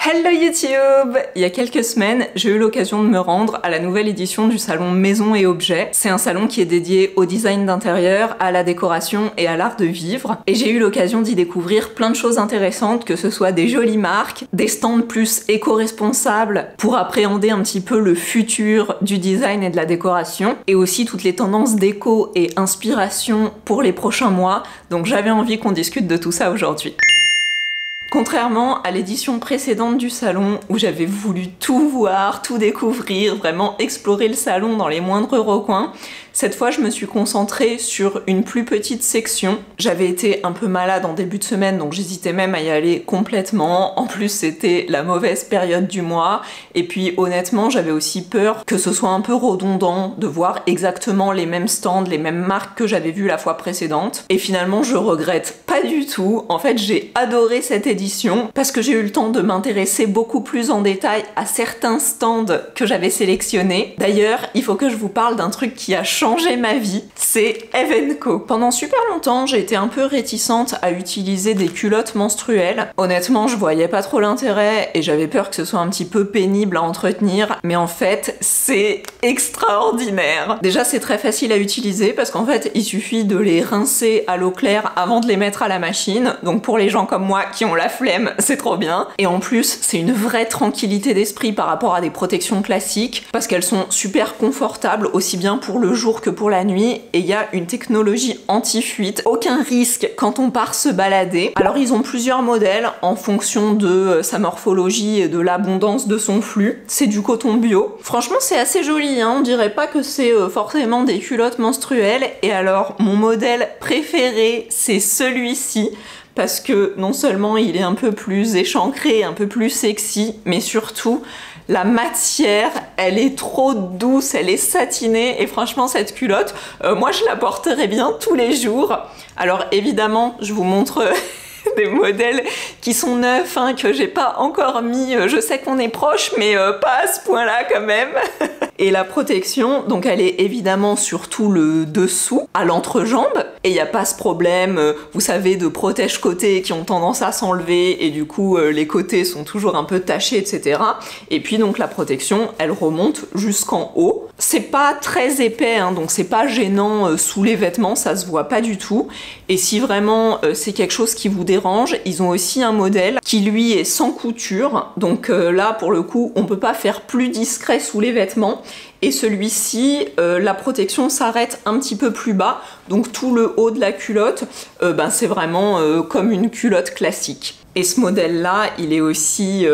Hello YouTube! Il y a quelques semaines, j'ai eu l'occasion de me rendre à la nouvelle édition du salon Maison et Objets. C'est un salon qui est dédié au design d'intérieur, à la décoration et à l'art de vivre. Et j'ai eu l'occasion d'y découvrir plein de choses intéressantes, que ce soit des jolies marques, des stands plus éco-responsables pour appréhender un petit peu le futur du design et de la décoration, et aussi toutes les tendances déco et inspiration pour les prochains mois. Donc j'avais envie qu'on discute de tout ça aujourd'hui. Contrairement à l'édition précédente du salon où j'avais voulu tout voir, tout découvrir, vraiment explorer le salon dans les moindres recoins, cette fois je me suis concentrée sur une plus petite section. J'avais été un peu malade en début de semaine donc j'hésitais même à y aller complètement. En plus c'était la mauvaise période du mois et puis honnêtement j'avais aussi peur que ce soit un peu redondant de voir exactement les mêmes stands, les mêmes marques que j'avais vues la fois précédente. Et finalement je regrette pas du tout. En fait j'ai adoré cette édition parce que j'ai eu le temps de m'intéresser beaucoup plus en détail à certains stands que j'avais sélectionnés. D'ailleurs il faut que je vous parle d'un truc qui a changé ma vie, c'est Evenco. Pendant super longtemps, j'ai été un peu réticente à utiliser des culottes menstruelles. Honnêtement, je voyais pas trop l'intérêt et j'avais peur que ce soit un petit peu pénible à entretenir, mais en fait, c'est extraordinaire. Déjà, c'est très facile à utiliser parce qu'en fait, il suffit de les rincer à l'eau claire avant de les mettre à la machine. Donc pour les gens comme moi qui ont la flemme, c'est trop bien. Et en plus, c'est une vraie tranquillité d'esprit par rapport à des protections classiques parce qu'elles sont super confortables aussi bien pour le jour que pour la nuit, et il y a une technologie anti-fuite, aucun risque quand on part se balader. Alors ils ont plusieurs modèles en fonction de sa morphologie et de l'abondance de son flux. C'est du coton bio. Franchement c'est assez joli, hein. On dirait pas que c'est forcément des culottes menstruelles. Et alors mon modèle préféré c'est celui-ci, parce que non seulement il est un peu plus échancré, un peu plus sexy, mais surtout la matière, elle est trop douce, elle est satinée, et franchement cette culotte, moi je la porterais bien tous les jours. Alors évidemment, je vous montre des modèles qui sont neufs, hein, que j'ai pas encore mis. Je sais qu'on est proche, mais pas à ce point-là quand même. Et la protection, donc elle est évidemment sur tout le dessous, à l'entrejambe, et il n'y a pas ce problème, vous savez, de protège-côtés qui ont tendance à s'enlever, et du coup les côtés sont toujours un peu tachés, etc. Et puis donc la protection, elle remonte jusqu'en haut. C'est pas très épais, hein, donc c'est pas gênant sous les vêtements, ça se voit pas du tout. Et si vraiment c'est quelque chose qui vous dérange, ils ont aussi un modèle qui lui est sans couture, donc là pour le coup on peut pas faire plus discret sous les vêtements. Et celui-ci, la protection s'arrête un petit peu plus bas, donc tout le haut de la culotte, c'est vraiment comme une culotte classique. Et ce modèle-là, il est aussi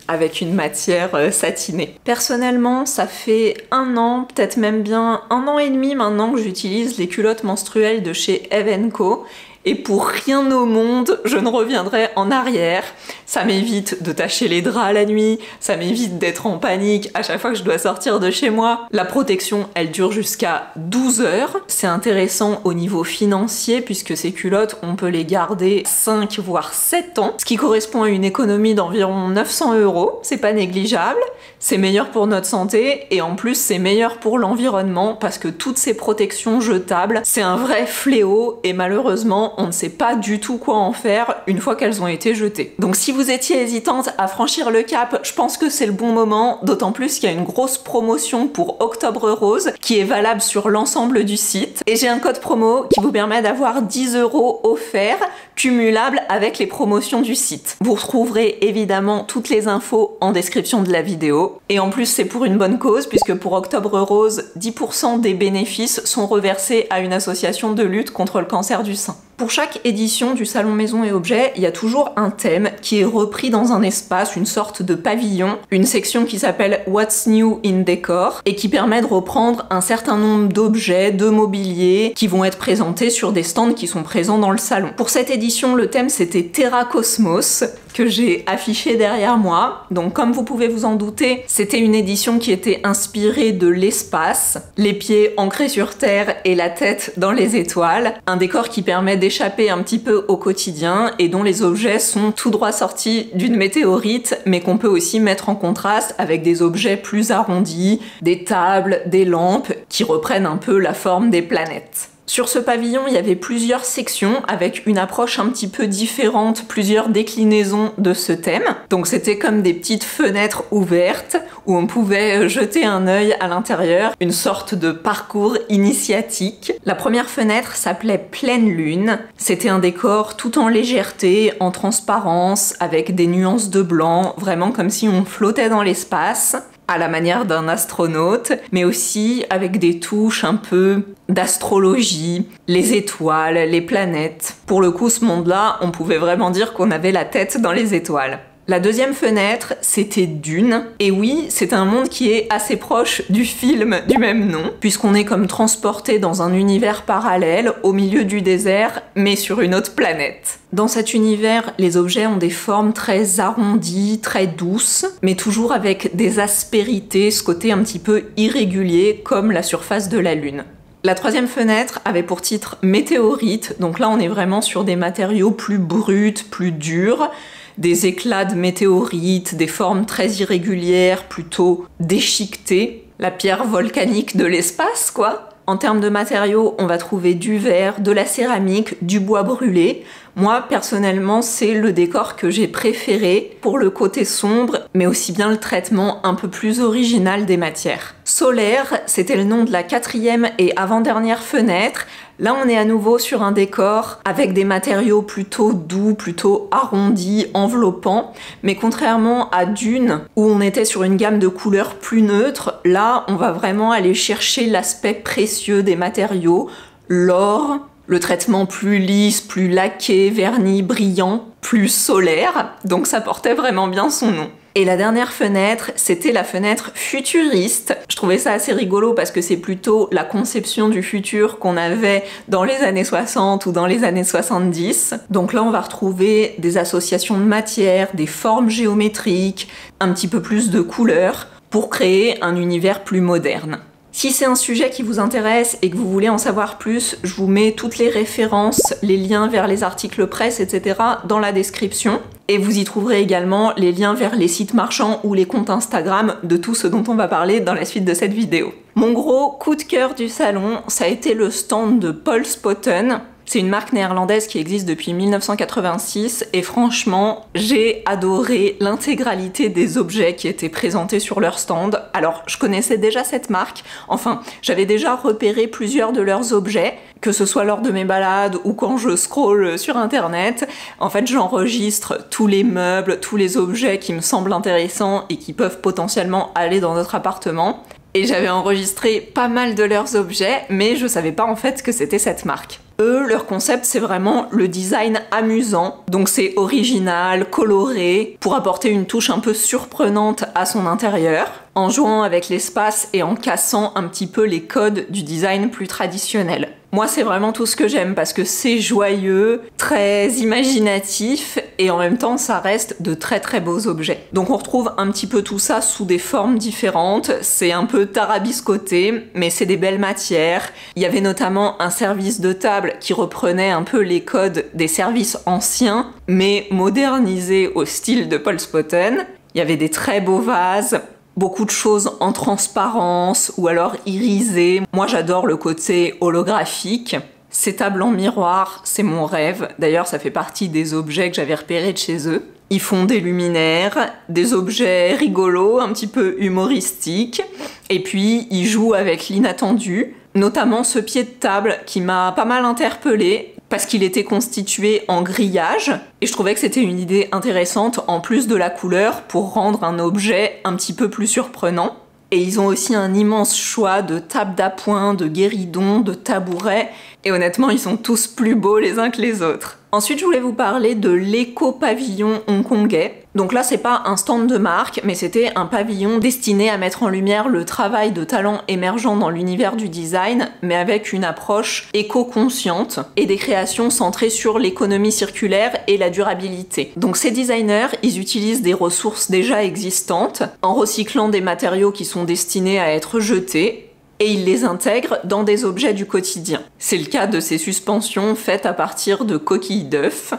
avec une matière satinée. Personnellement, ça fait 1 an, peut-être même bien 1 an et demi maintenant que j'utilise les culottes menstruelles de chez Evenco. Et pour rien au monde, je ne reviendrai en arrière. Ça m'évite de tacher les draps la nuit, ça m'évite d'être en panique à chaque fois que je dois sortir de chez moi. La protection, elle dure jusqu'à 12 heures. C'est intéressant au niveau financier puisque ces culottes, on peut les garder 5 voire 7 ans, ce qui correspond à une économie d'environ 900 €. C'est pas négligeable, c'est meilleur pour notre santé et en plus c'est meilleur pour l'environnement parce que toutes ces protections jetables, c'est un vrai fléau et malheureusement, on ne sait pas du tout quoi en faire une fois qu'elles ont été jetées. Donc si vous étiez hésitante à franchir le cap, je pense que c'est le bon moment, d'autant plus qu'il y a une grosse promotion pour Octobre Rose qui est valable sur l'ensemble du site. Et j'ai un code promo qui vous permet d'avoir 10 € offerts, cumulables avec les promotions du site. Vous retrouverez évidemment toutes les infos en description de la vidéo. Et en plus c'est pour une bonne cause puisque pour Octobre Rose, 10% des bénéfices sont reversés à une association de lutte contre le cancer du sein. Pour chaque édition du salon Maison et Objets, il y a toujours un thème qui est repris dans un espace, une sorte de pavillon, une section qui s'appelle What's New in Decor et qui permet de reprendre un certain nombre d'objets, de mobilier qui vont être présentés sur des stands qui sont présents dans le salon. Pour cette édition, le thème c'était Terra Cosmos, que j'ai affiché derrière moi. Donc comme vous pouvez vous en douter, c'était une édition qui était inspirée de l'espace, les pieds ancrés sur terre et la tête dans les étoiles, un décor qui permet d'échapper un petit peu au quotidien et dont les objets sont tout droit sortis d'une météorite, mais qu'on peut aussi mettre en contraste avec des objets plus arrondis, des tables, des lampes qui reprennent un peu la forme des planètes. Sur ce pavillon, il y avait plusieurs sections avec une approche un petit peu différente, plusieurs déclinaisons de ce thème. Donc c'était comme des petites fenêtres ouvertes où on pouvait jeter un œil à l'intérieur, une sorte de parcours initiatique. La première fenêtre s'appelait Pleine Lune. C'était un décor tout en légèreté, en transparence, avec des nuances de blanc, vraiment comme si on flottait dans l'espace, à la manière d'un astronaute, mais aussi avec des touches un peu d'astrologie, les étoiles, les planètes. Pour le coup, ce monde-là, on pouvait vraiment dire qu'on avait la tête dans les étoiles. La deuxième fenêtre, c'était Dune. Et oui, c'est un monde qui est assez proche du film du même nom, puisqu'on est comme transporté dans un univers parallèle, au milieu du désert, mais sur une autre planète. Dans cet univers, les objets ont des formes très arrondies, très douces, mais toujours avec des aspérités, ce côté un petit peu irrégulier, comme la surface de la Lune. La troisième fenêtre avait pour titre Météorite, donc là on est vraiment sur des matériaux plus bruts, plus durs, des éclats de météorites, des formes très irrégulières, plutôt déchiquetées, la pierre volcanique de l'espace, quoi. En termes de matériaux, on va trouver du verre, de la céramique, du bois brûlé. Moi, personnellement, c'est le décor que j'ai préféré pour le côté sombre, mais aussi bien le traitement un peu plus original des matières. Solaire, c'était le nom de la quatrième et avant-dernière fenêtre. Là, on est à nouveau sur un décor avec des matériaux plutôt doux, plutôt arrondis, enveloppants. Mais contrairement à Dune, où on était sur une gamme de couleurs plus neutres, là, on va vraiment aller chercher l'aspect précieux des matériaux, l'or, le traitement plus lisse, plus laqué, verni, brillant, plus solaire. Donc ça portait vraiment bien son nom. Et la dernière fenêtre, c'était la fenêtre futuriste. Je trouvais ça assez rigolo parce que c'est plutôt la conception du futur qu'on avait dans les années 60 ou dans les années 70. Donc là, on va retrouver des associations de matières, des formes géométriques, un petit peu plus de couleurs pour créer un univers plus moderne. Si c'est un sujet qui vous intéresse et que vous voulez en savoir plus, je vous mets toutes les références, les liens vers les articles presse, etc. dans la description. Et vous y trouverez également les liens vers les sites marchands ou les comptes Instagram de tout ce dont on va parler dans la suite de cette vidéo. Mon gros coup de cœur du salon, ça a été le stand de Paul Spotten. C'est une marque néerlandaise qui existe depuis 1986 et franchement, j'ai adoré l'intégralité des objets qui étaient présentés sur leur stand. Alors, je connaissais déjà cette marque, enfin, j'avais déjà repéré plusieurs de leurs objets, que ce soit lors de mes balades ou quand je scrolle sur internet. En fait, j'enregistre tous les meubles, tous les objets qui me semblent intéressants et qui peuvent potentiellement aller dans notre appartement. Et j'avais enregistré pas mal de leurs objets, mais je savais pas en fait que c'était cette marque. Eux, leur concept, c'est vraiment le design amusant. Donc c'est original, coloré, pour apporter une touche un peu surprenante à son intérieur, en jouant avec l'espace et en cassant un petit peu les codes du design plus traditionnel. Moi, c'est vraiment tout ce que j'aime parce que c'est joyeux, très imaginatif et en même temps, ça reste de très très beaux objets. Donc on retrouve un petit peu tout ça sous des formes différentes. C'est un peu tarabiscoté, mais c'est des belles matières. Il y avait notamment un service de table qui reprenait un peu les codes des services anciens, mais modernisés au style de Paul Spotten. Il y avait des très beaux vases. Beaucoup de choses en transparence ou alors irisées. Moi, j'adore le côté holographique. Ces tables en miroir, c'est mon rêve. D'ailleurs, ça fait partie des objets que j'avais repérés de chez eux. Ils font des luminaires, des objets rigolos, un petit peu humoristiques. Et puis, ils jouent avec l'inattendu, notamment ce pied de table qui m'a pas mal interpellée parce qu'il était constitué en grillage et je trouvais que c'était une idée intéressante en plus de la couleur pour rendre un objet un petit peu plus surprenant. Et ils ont aussi un immense choix de tables d'appoint, de guéridons, de tabourets et honnêtement ils sont tous plus beaux les uns que les autres. Ensuite je voulais vous parler de l'éco-pavillon hongkongais. Donc là c'est pas un stand de marque mais c'était un pavillon destiné à mettre en lumière le travail de talents émergents dans l'univers du design mais avec une approche éco-consciente et des créations centrées sur l'économie circulaire et la durabilité. Donc ces designers ils utilisent des ressources déjà existantes en recyclant des matériaux qui sont destinés à être jetés et ils les intègrent dans des objets du quotidien. C'est le cas de ces suspensions faites à partir de coquilles d'œufs.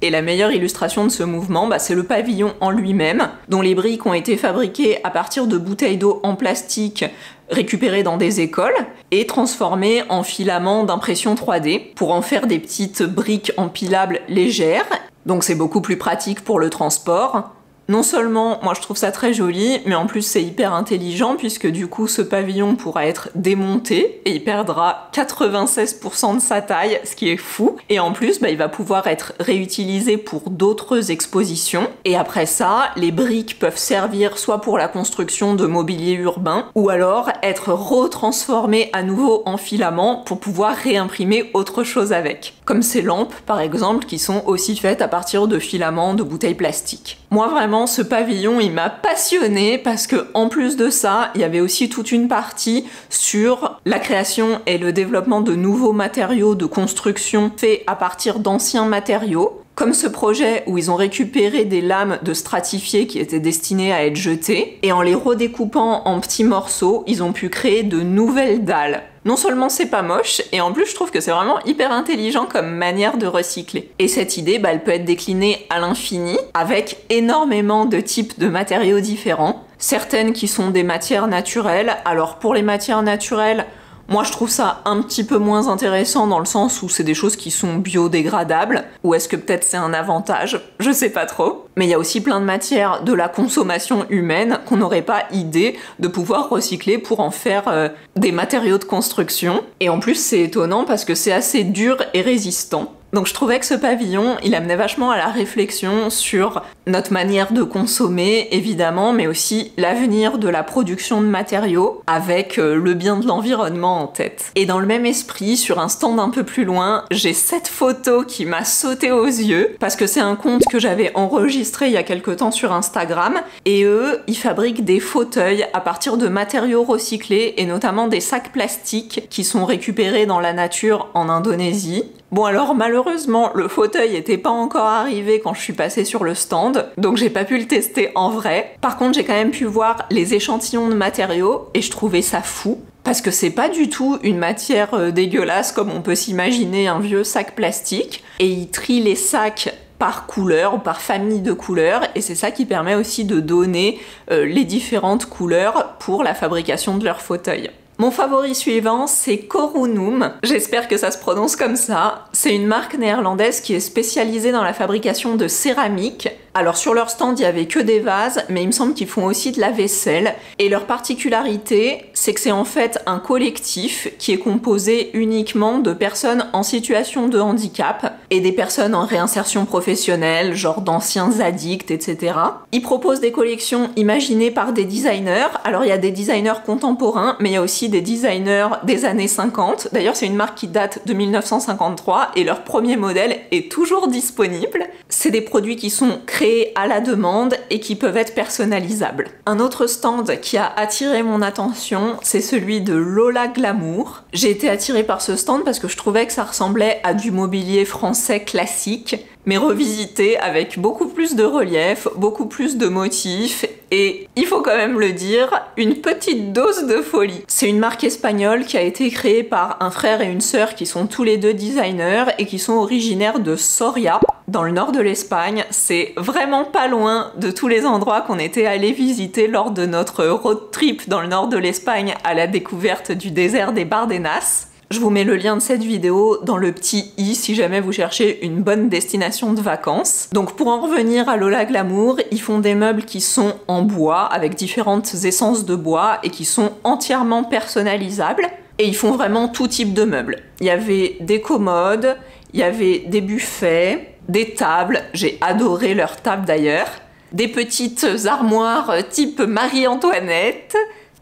Et la meilleure illustration de ce mouvement, c'est le pavillon en lui-même, dont les briques ont été fabriquées à partir de bouteilles d'eau en plastique récupérées dans des écoles et transformées en filaments d'impression 3D pour en faire des petites briques empilables légères. Donc c'est beaucoup plus pratique pour le transport. Non seulement, moi je trouve ça très joli, mais en plus c'est hyper intelligent puisque du coup ce pavillon pourra être démonté et il perdra 96% de sa taille, ce qui est fou. Et en plus, il va pouvoir être réutilisé pour d'autres expositions. Et après ça, les briques peuvent servir soit pour la construction de mobilier urbain, ou alors être retransformées à nouveau en filaments pour pouvoir réimprimer autre chose avec. Comme ces lampes par exemple, qui sont aussi faites à partir de filaments de bouteilles plastiques. Moi vraiment, ce pavillon, il m'a passionnée parce que en plus de ça, il y avait aussi toute une partie sur la création et le développement de nouveaux matériaux de construction faits à partir d'anciens matériaux. Comme ce projet où ils ont récupéré des lames de stratifiés qui étaient destinées à être jetées, et en les redécoupant en petits morceaux, ils ont pu créer de nouvelles dalles. Non seulement c'est pas moche, et en plus je trouve que c'est vraiment hyper intelligent comme manière de recycler. Et cette idée, elle peut être déclinée à l'infini, avec énormément de types de matériaux différents. Certaines qui sont des matières naturelles. Alors pour les matières naturelles, moi je trouve ça un petit peu moins intéressant dans le sens où c'est des choses qui sont biodégradables, ou est-ce que peut-être c'est un avantage, je sais pas trop. Mais il y a aussi plein de matières de la consommation humaine qu'on n'aurait pas idée de pouvoir recycler pour en faire des matériaux de construction. Et en plus c'est étonnant parce que c'est assez dur et résistant. Donc je trouvais que ce pavillon, il amenait vachement à la réflexion sur notre manière de consommer, évidemment, mais aussi l'avenir de la production de matériaux avec le bien de l'environnement en tête. Et dans le même esprit, sur un stand un peu plus loin, j'ai cette photo qui m'a sauté aux yeux parce que c'est un compte que j'avais enregistré il y a quelque temps sur Instagram et eux, ils fabriquent des fauteuils à partir de matériaux recyclés et notamment des sacs plastiques qui sont récupérés dans la nature en Indonésie. Bon alors malheureusement le fauteuil était pas encore arrivé quand je suis passée sur le stand, donc j'ai pas pu le tester en vrai. Par contre j'ai quand même pu voir les échantillons de matériaux et je trouvais ça fou. Parce que c'est pas du tout une matière dégueulasse comme on peut s'imaginer un vieux sac plastique. Et ils trient les sacs par couleur ou par famille de couleurs et c'est ça qui permet aussi de donner les différentes couleurs pour la fabrication de leur fauteuil. Mon favori suivant, c'est Corunum. J'espère que ça se prononce comme ça. C'est une marque néerlandaise qui est spécialisée dans la fabrication de céramique. Alors sur leur stand, il y avait que des vases, mais il me semble qu'ils font aussi de la vaisselle. Et leur particularité, c'est que c'est en fait un collectif qui est composé uniquement de personnes en situation de handicap et des personnes en réinsertion professionnelle, genre d'anciens addicts, etc. Ils proposent des collections imaginées par des designers. Alors il y a des designers contemporains, mais il y a aussi des designers des années 50. D'ailleurs, c'est une marque qui date de 1953 et leur premier modèle est toujours disponible. C'est des produits qui sont créés à la demande et qui peuvent être personnalisables. Un autre stand qui a attiré mon attention, c'est celui de Lola Glamour. J'ai été attirée par ce stand parce que je trouvais que ça ressemblait à du mobilier français classique, mais revisité avec beaucoup plus de relief, beaucoup plus de motifs et, il faut quand même le dire, une petite dose de folie. C'est une marque espagnole qui a été créée par un frère et une sœur qui sont tous les deux designers et qui sont originaires de Soria, dans le nord de l'Espagne. C'est vraiment pas loin de tous les endroits qu'on était allés visiter lors de notre road trip dans le nord de l'Espagne à la découverte du désert des Bardenas. Je vous mets le lien de cette vidéo dans le petit i si jamais vous cherchez une bonne destination de vacances. Donc pour en revenir à Lola Glamour, ils font des meubles qui sont en bois avec différentes essences de bois et qui sont entièrement personnalisables. Et ils font vraiment tout type de meubles. Il y avait des commodes, il y avait des buffets, des tables, j'ai adoré leurs tables d'ailleurs, des petites armoires type Marie-Antoinette,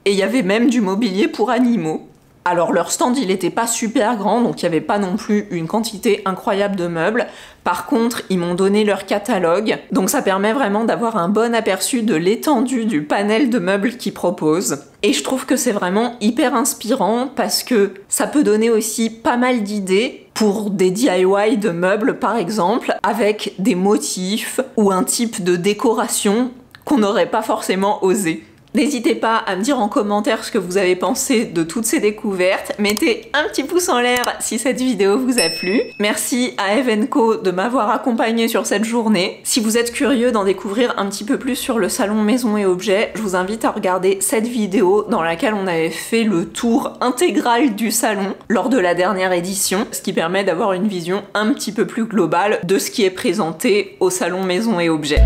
et il y avait même du mobilier pour animaux. Alors leur stand il était pas super grand, donc il n'y avait pas non plus une quantité incroyable de meubles. Par contre, ils m'ont donné leur catalogue, donc ça permet vraiment d'avoir un bon aperçu de l'étendue du panel de meubles qu'ils proposent. Et je trouve que c'est vraiment hyper inspirant parce que ça peut donner aussi pas mal d'idées pour des DIY de meubles par exemple, avec des motifs ou un type de décoration qu'on n'aurait pas forcément osé. N'hésitez pas à me dire en commentaire ce que vous avez pensé de toutes ces découvertes. Mettez un petit pouce en l'air si cette vidéo vous a plu. Merci à Evenco de m'avoir accompagné sur cette journée. Si vous êtes curieux d'en découvrir un petit peu plus sur le salon Maison et Objets, je vous invite à regarder cette vidéo dans laquelle on avait fait le tour intégral du salon lors de la dernière édition, ce qui permet d'avoir une vision un petit peu plus globale de ce qui est présenté au salon Maison et Objets.